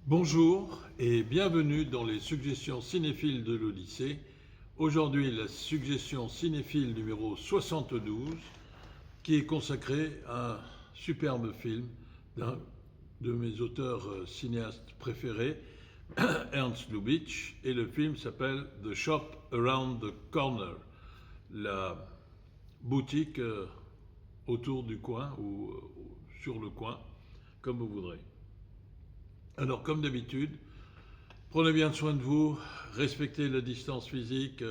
Bonjour et bienvenue dans les suggestions cinéphiles de l'Odyssée. Aujourd'hui, la suggestion cinéphile numéro 72 qui est consacrée à un superbe film d'un de mes auteurs cinéastes préférés, Ernst Lubitsch, et le film s'appelle The Shop Around the Corner, la boutique autour du coin ou sur le coin, comme vous voudrez. Alors, comme d'habitude, prenez bien soin de vous, respectez la distance physique,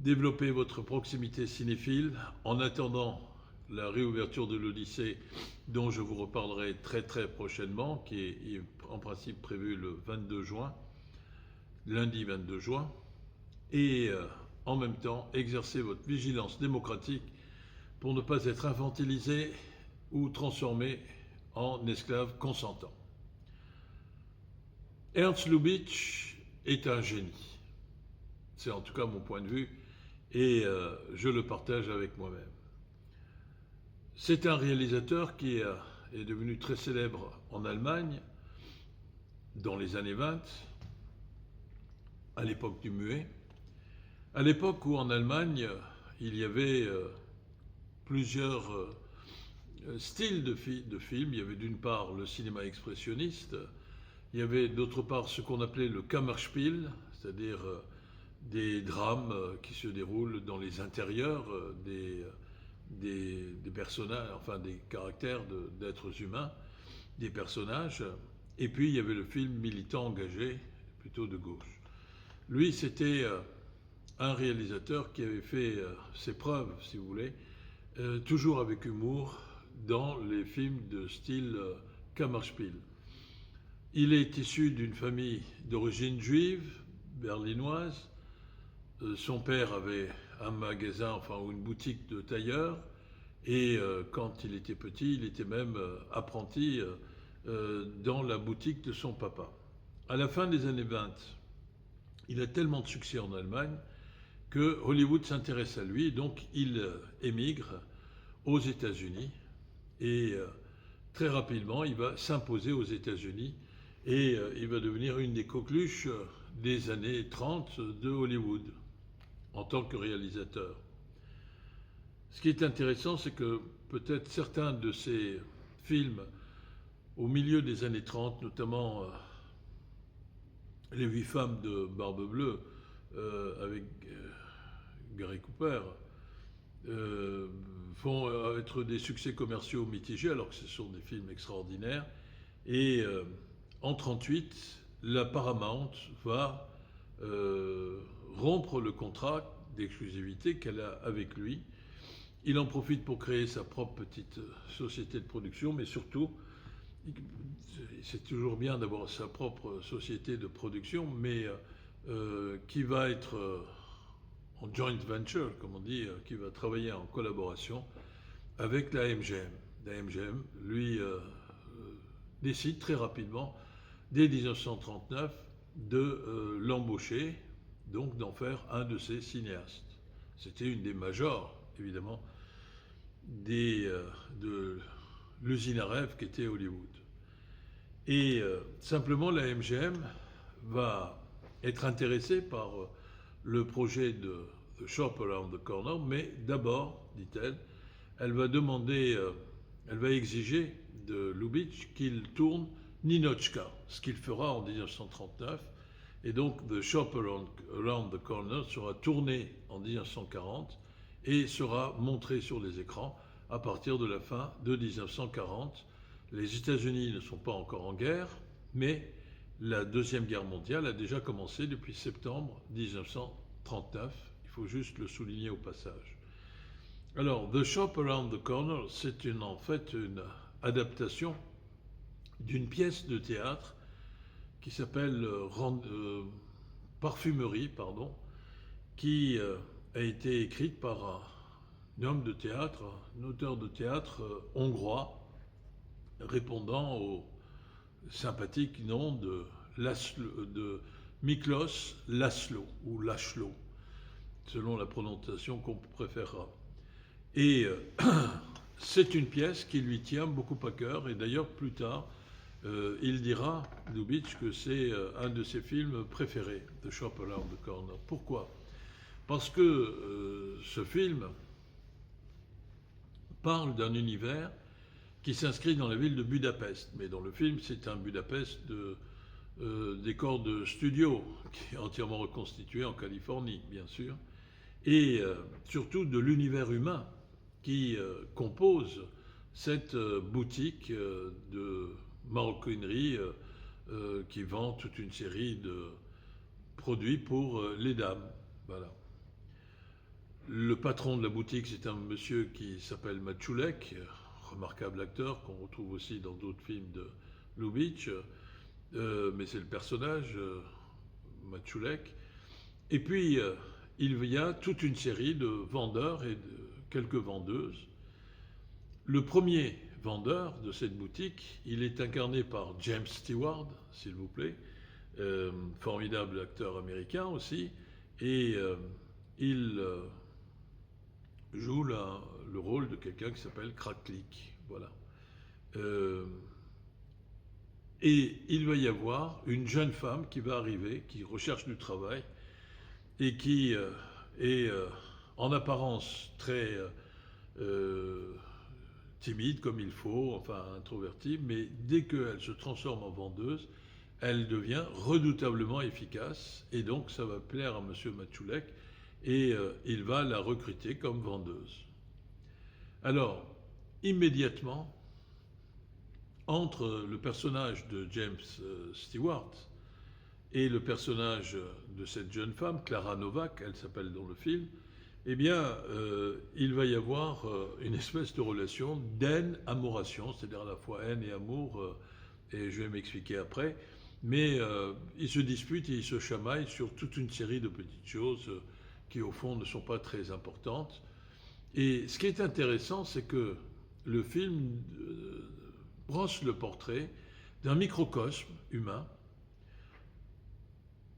développez votre proximité cinéphile. En attendant la réouverture de l'Odyssée, dont je vous reparlerai très très prochainement, qui est en principe prévue le 22 juin, lundi 22 juin, et en même temps, exercez votre vigilance démocratique pour ne pas être infantilisé ou transformé en esclave consentant. Ernst Lubitsch est un génie. C'est en tout cas mon point de vue et je le partage avec moi-même. C'est un réalisateur qui est devenu très célèbre en Allemagne dans les années 20, à l'époque du muet, à l'époque où en Allemagne il y avait plusieurs styles de films. Il y avait d'une part le cinéma expressionniste. Il y avait d'autre part ce qu'on appelait le Kammerspiel, c'est-à-dire des drames qui se déroulent dans les intérieurs des personnages, enfin des caractères d'êtres humains, des personnages. Et puis il y avait le film militant engagé, plutôt de gauche. Lui, c'était un réalisateur qui avait fait ses preuves, si vous voulez, toujours avec humour, dans les films de style Kammerspiel. Il est issu d'une famille d'origine juive, berlinoise. Son père avait un magasin, enfin une boutique de tailleur. Et quand il était petit, il était même apprenti dans la boutique de son papa. À la fin des années 20, il a tellement de succès en Allemagne que Hollywood s'intéresse à lui. Donc il émigre aux États-Unis et très rapidement, il va s'imposer aux États-Unis. Et il va devenir une des coqueluches des années 30 de Hollywood en tant que réalisateur. Ce qui est intéressant, c'est que peut-être certains de ces films au milieu des années 30, notamment Les 8 femmes de Barbe Bleue avec Gary Cooper, vont être des succès commerciaux mitigés alors que ce sont des films extraordinaires. Et en 1938, la Paramount va rompre le contrat d'exclusivité qu'elle a avec lui. Il en profite pour créer sa propre petite société de production, mais surtout, c'est toujours bien d'avoir sa propre société de production, mais qui va être en joint venture, comme on dit, qui va travailler en collaboration avec la MGM. La MGM, lui, décide très rapidement, dès 1939, de l'embaucher, donc d'en faire un de ses cinéastes. C'était une des majors, évidemment, de l'usine à rêve qu'était Hollywood. Et simplement, la MGM va être intéressée par le projet de The Shop Around the Corner, mais d'abord, dit-elle, elle va exiger de Lubitsch qu'il tourne Ninotchka, ce qu'il fera en 1939. Et donc The Shop Around the Corner sera tourné en 1940 et sera montré sur les écrans à partir de la fin de 1940. Les États-Unis ne sont pas encore en guerre, mais la Deuxième Guerre mondiale a déjà commencé depuis septembre 1939. Il faut juste le souligner au passage. Alors, The Shop Around the Corner, c'est en fait une adaptation d'une pièce de théâtre qui s'appelle Parfumerie, qui a été écrite par un homme de théâtre, un auteur de théâtre hongrois, répondant au sympathique nom de Miklos László, ou László, selon la prononciation qu'on préférera. Et c'est une pièce qui lui tient beaucoup à cœur, et d'ailleurs plus tard, il dira, Lubitsch, que c'est un de ses films préférés, The Shop Around the Corner. Pourquoi? Parce que ce film parle d'un univers qui s'inscrit dans la ville de Budapest. Mais dans le film, c'est un Budapest de décor de studio, qui est entièrement reconstitué en Californie, bien sûr, et surtout de l'univers humain qui compose cette boutique de maroquinerie qui vend toute une série de produits pour les dames. Voilà. Le patron de la boutique, c'est un monsieur qui s'appelle Matchoulek, remarquable acteur qu'on retrouve aussi dans d'autres films de Lubitsch, mais c'est le personnage, Matchoulek. Et puis, il y a toute une série de vendeurs et de quelques vendeuses. Le premier vendeur de cette boutique, il est incarné par James Stewart, s'il vous plaît, formidable acteur américain aussi, et il joue le rôle de quelqu'un qui s'appelle Kraklik. Voilà. Et il va y avoir une jeune femme qui va arriver, qui recherche du travail et qui est en apparence très timide comme il faut, enfin introvertie, mais dès qu'elle se transforme en vendeuse, elle devient redoutablement efficace et donc ça va plaire à M. Matchoulek et il va la recruter comme vendeuse. Alors, immédiatement, entre le personnage de James Stewart et le personnage de cette jeune femme, Clara Novak, elle s'appelle dans le film, eh bien, il va y avoir une espèce de relation d'haine-amoration, c'est-à-dire à la fois haine et amour, et je vais m'expliquer après, mais ils se disputent et ils se chamaillent sur toute une série de petites choses qui, au fond, ne sont pas très importantes. Et ce qui est intéressant, c'est que le film brosse le portrait d'un microcosme humain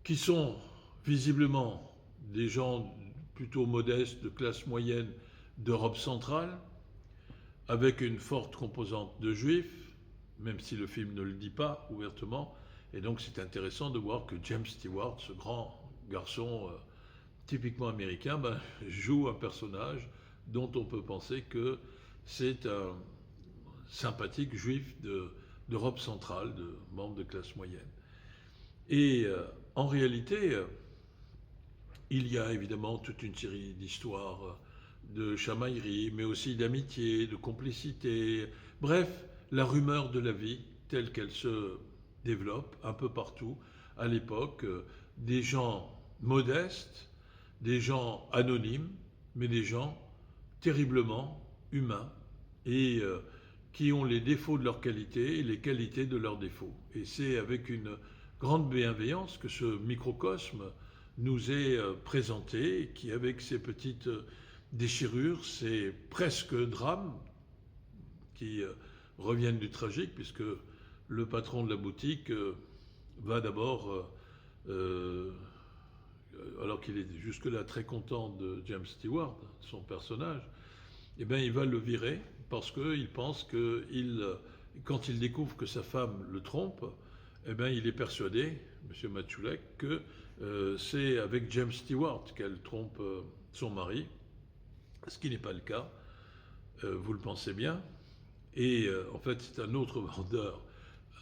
qui sont visiblement des gens plutôt modestes, de classe moyenne d'Europe centrale, avec une forte composante de juifs, même si le film ne le dit pas ouvertement. Et donc c'est intéressant de voir que James Stewart, ce grand garçon typiquement américain, joue un personnage dont on peut penser que c'est un sympathique juif d'Europe centrale, de membre de classe moyenne. Et en réalité, il y a évidemment toute une série d'histoires de chamaillerie, mais aussi d'amitié, de complicité. Bref, la rumeur de la vie telle qu'elle se développe un peu partout à l'époque. Des gens modestes, des gens anonymes, mais des gens terriblement humains et qui ont les défauts de leurs qualités et les qualités de leurs défauts. Et c'est avec une grande bienveillance que ce microcosme nous est présenté, qui avec ses petites déchirures, ses presque drames, qui reviennent du tragique, puisque le patron de la boutique va d'abord, alors qu'il est jusque-là très content de James Stewart, son personnage, eh bien il va le virer, parce qu'il pense que quand il découvre que sa femme le trompe, eh bien il est persuadé, M. Matchoulek, que c'est avec James Stewart qu'elle trompe son mari, ce qui n'est pas le cas, vous le pensez bien. Et en fait, c'est un autre vendeur,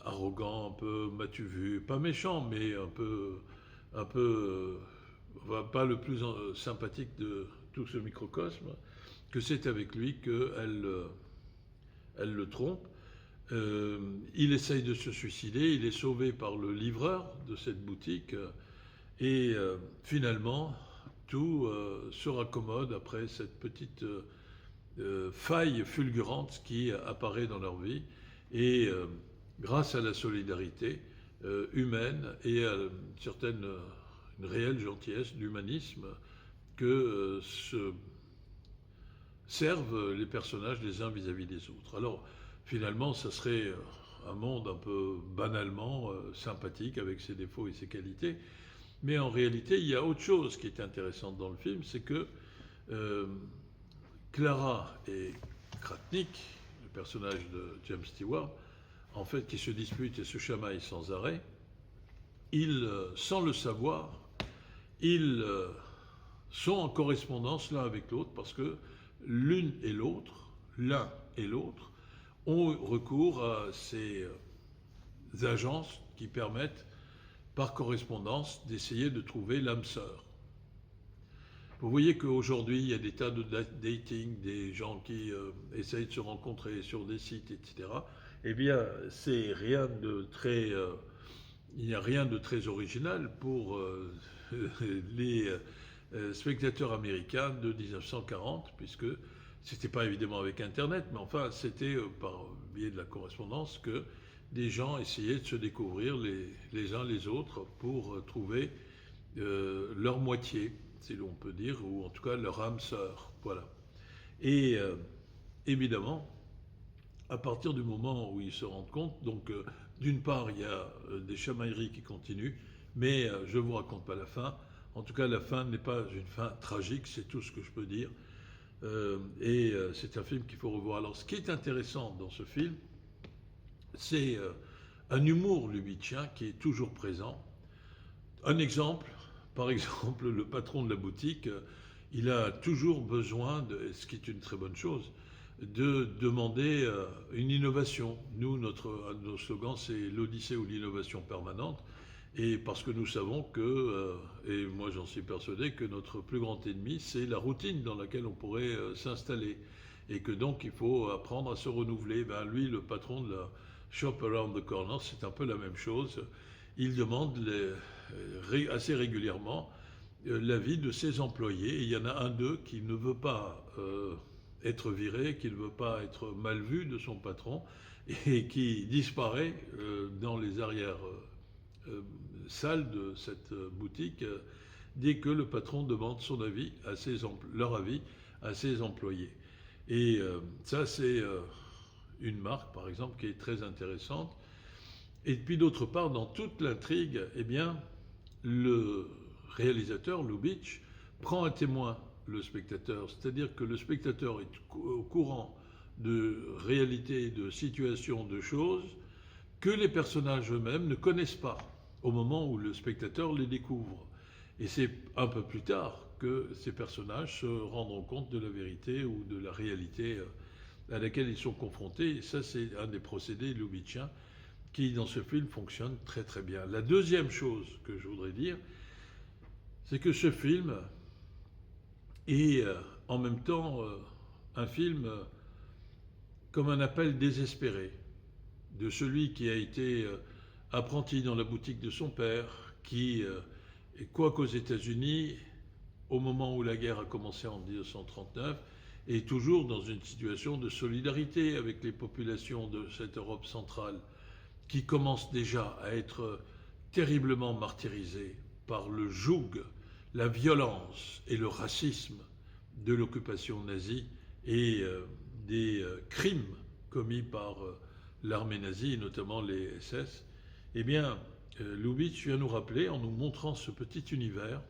arrogant, un peu m'as-tu vu, pas méchant, mais un peu pas le plus sympathique de tout ce microcosme, que c'est avec lui qu'elle le trompe. Il essaye de se suicider, il est sauvé par le livreur de cette boutique, et finalement, tout se raccommode après cette petite faille fulgurante qui apparaît dans leur vie. Et grâce à la solidarité humaine et à une réelle gentillesse, l'humanisme, que se servent les personnages les uns vis-à-vis des autres. Alors, finalement, ça serait un monde un peu banalement sympathique avec ses défauts et ses qualités. Mais en réalité, il y a autre chose qui est intéressante dans le film, c'est que Clara et Kratnik, le personnage de James Stewart, en fait, qui se disputent et se chamaillent sans arrêt, ils, sans le savoir, ils sont en correspondance l'un avec l'autre parce que l'un et l'autre, ont recours à ces agences qui permettent, par correspondance, d'essayer de trouver l'âme sœur. Vous voyez qu'aujourd'hui, il y a des tas de dating, des gens qui essayent de se rencontrer sur des sites, etc. Eh bien, c'est rien de très, il n'y a rien de très original pour les spectateurs américains de 1940, puisque c'était pas évidemment avec Internet, mais enfin, c'était par biais de la correspondance que des gens essayaient de se découvrir les uns les autres pour trouver leur moitié, si l'on peut dire, ou en tout cas leur âme sœur. Voilà. Et évidemment, à partir du moment où ils se rendent compte, donc d'une part, il y a des chamailleries qui continuent, mais je ne vous raconte pas la fin. En tout cas, la fin n'est pas une fin tragique, c'est tout ce que je peux dire. C'est un film qu'il faut revoir. Alors, ce qui est intéressant dans ce film, c'est un humour lubitschien qui est toujours présent. Un exemple, par exemple, le patron de la boutique, il a toujours besoin, ce qui est une très bonne chose, de demander une innovation. Nous, un de nos slogans, c'est l'Odyssée ou l'innovation permanente. Et parce que nous savons que, et moi j'en suis persuadé, que notre plus grand ennemi, c'est la routine dans laquelle on pourrait s'installer. Et que donc il faut apprendre à se renouveler. Ben, lui, le patron de la Shop Around the Corner, c'est un peu la même chose. Il demande assez régulièrement l'avis de ses employés. Et il y en a un d'eux qui ne veut pas être viré, qui ne veut pas être mal vu de son patron et qui disparaît dans les arrières salles de cette boutique dès que le patron demande son avis leur avis à ses employés. Et ça, c'est une marque, par exemple, qui est très intéressante. Et puis d'autre part, dans toute l'intrigue, eh bien, le réalisateur, Lubitsch, prend à témoin le spectateur. C'est-à-dire que le spectateur est au courant de réalités, de situations, de choses que les personnages eux-mêmes ne connaissent pas au moment où le spectateur les découvre. Et c'est un peu plus tard que ces personnages se rendront compte de la vérité ou de la réalité à laquelle ils sont confrontés. Et ça, c'est un des procédés lubitchiens qui, dans ce film, fonctionne très très bien. La deuxième chose que je voudrais dire, c'est que ce film est en même temps un film comme un appel désespéré de celui qui a été apprenti dans la boutique de son père, qui, quoiqu'aux États-Unis, au moment où la guerre a commencé en 1939, est toujours dans une situation de solidarité avec les populations de cette Europe centrale, qui commence déjà à être terriblement martyrisée par le joug, la violence et le racisme de l'occupation nazie et des crimes commis par l'armée nazie, et notamment les SS. Eh bien, Lubitsch vient nous rappeler, en nous montrant ce petit univers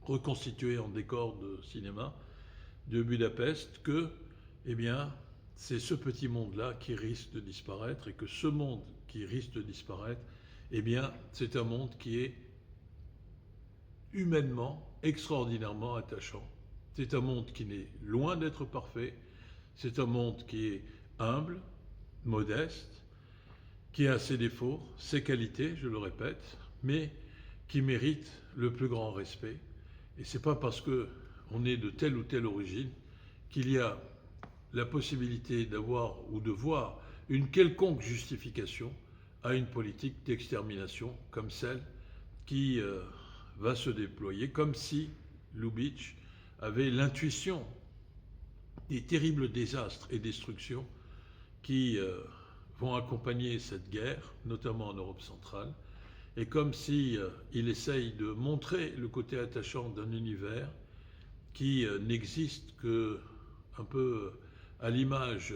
reconstitué en décor de cinéma de Budapest, que, eh bien, c'est ce petit monde-là qui risque de disparaître, et que ce monde qui risque de disparaître, eh bien, c'est un monde qui est humainement, extraordinairement attachant. C'est un monde qui n'est loin d'être parfait, c'est un monde qui est humble, modeste, qui a ses défauts, ses qualités, je le répète, mais qui mérite le plus grand respect. Et c'est pas parce qu'on est de telle ou telle origine qu'il y a la possibilité d'avoir ou de voir une quelconque justification à une politique d'extermination comme celle qui va se déployer, comme si Lubitsch avait l'intuition des terribles désastres et destructions qui vont accompagner cette guerre, notamment en Europe centrale, et comme si il essaye de montrer le côté attachant d'un univers qui n'existe que un peu à l'image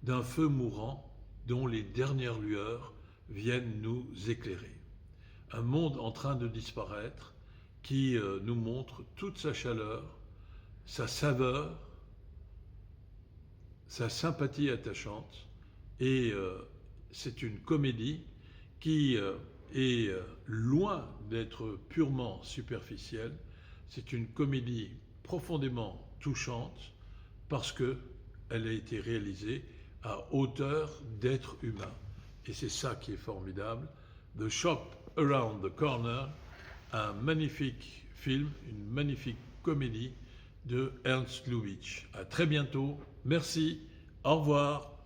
d'un feu mourant dont les dernières lueurs viennent nous éclairer. Un monde en train de disparaître qui nous montre toute sa chaleur, sa saveur, sa sympathie attachante Et c'est une comédie qui est loin d'être purement superficielle. C'est une comédie profondément touchante parce qu'elle a été réalisée à hauteur d'être humain. Et c'est ça qui est formidable. The Shop Around the Corner, un magnifique film, une magnifique comédie de Ernst Lubitsch. À très bientôt. Merci. Au revoir.